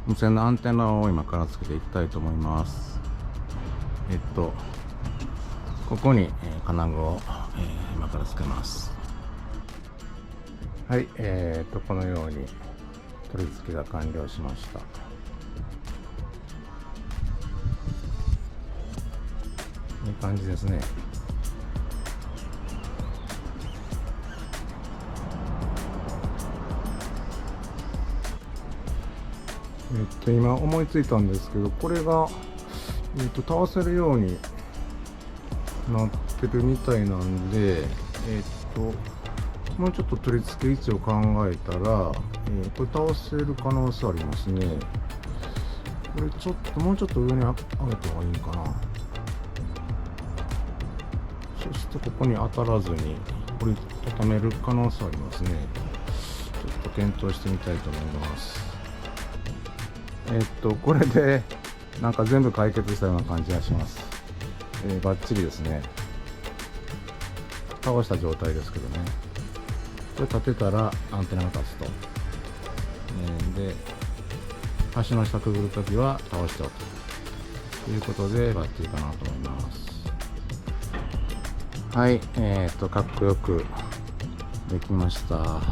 無線のアンテナを今からつけていきたいと思います。ここに金具を今からつけます。はい、このように取り付けが完了しました。いい感じですね。今思いついたんですけど、これが、倒せるようになってるみたいなんで、もうちょっと取り付け位置を考えたら、これ倒せる可能性ありますね。これちょっともうちょっと上に上げた方がいいかな。そしてここに当たらずに折りたためる可能性ありますね。ちょっと検討してみたいと思います。これでなんか全部解決したような感じがします。バッチリですね。倒した状態ですけどね。これ立てたらアンテナが立つと。で、端の下くぐるときは倒しておくということでバッチリかなと思います。はい、かっこよくできました。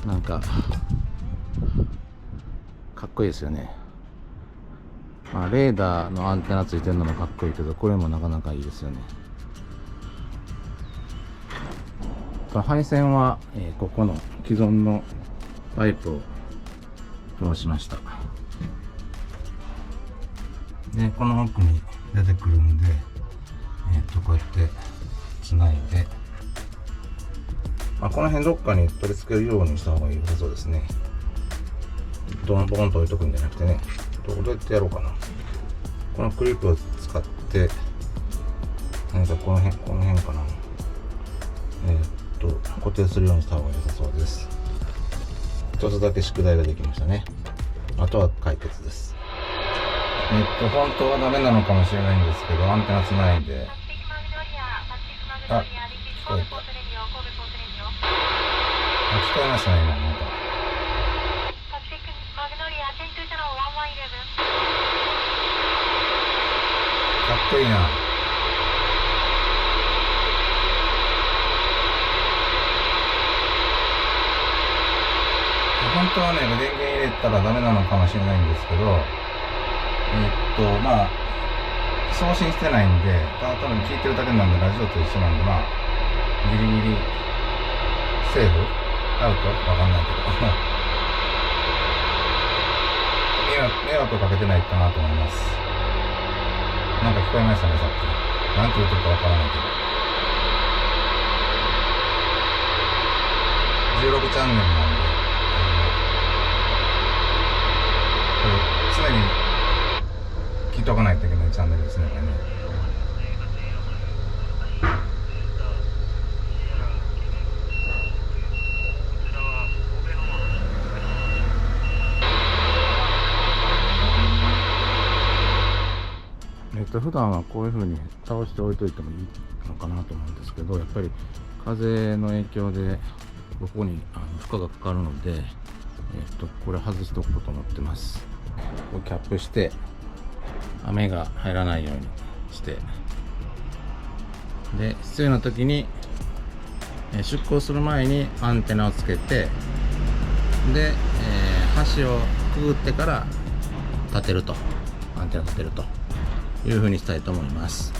なんかかっこいいですよね。まあ、レーダーのアンテナついてるのもかっこいいけど、これもなかなかいいですよね。配線は、ここの既存のパイプを通しました。で、この奥に出てくるんで、こうやってつないで、この辺どっかに取り付けるようにした方がいいそうですね。ボンと置いとくんじゃなくてね、どうやってやろうかな。このクリップを使って、何かこの辺かな。固定するようにした方が良さそうです。一つだけ宿題ができましたね。あとは解決です。本当はダメなのかもしれないんですけど、アンテナつないで。聞こえた。聞こえましたね、今。なんか。かっこいいな。本当はね、電源入れたらダメなのかもしれないんですけど、送信してないんで、多分聞いてるだけなんで、ラジオと一緒なんで、ギリギリセーフアウトわかんないけど迷惑かけてないかなと思います。なんか聞こえましたね、さっき。なんて言ってるかわからないけど。16チャンネルなんで、これ常に聞いとかないといけないチャンネルですね、これね。普段はこういう風に倒しておいといてもいいのかなと思うんですけど、やっぱり風の影響でここに負荷がかかるので、これ外しておこうと思ってます。こうキャップして雨が入らないようにして、で必要な時に出航する前にアンテナをつけて、で、橋をくぐってから立てると、アンテナ立てるという風にしたいと思います。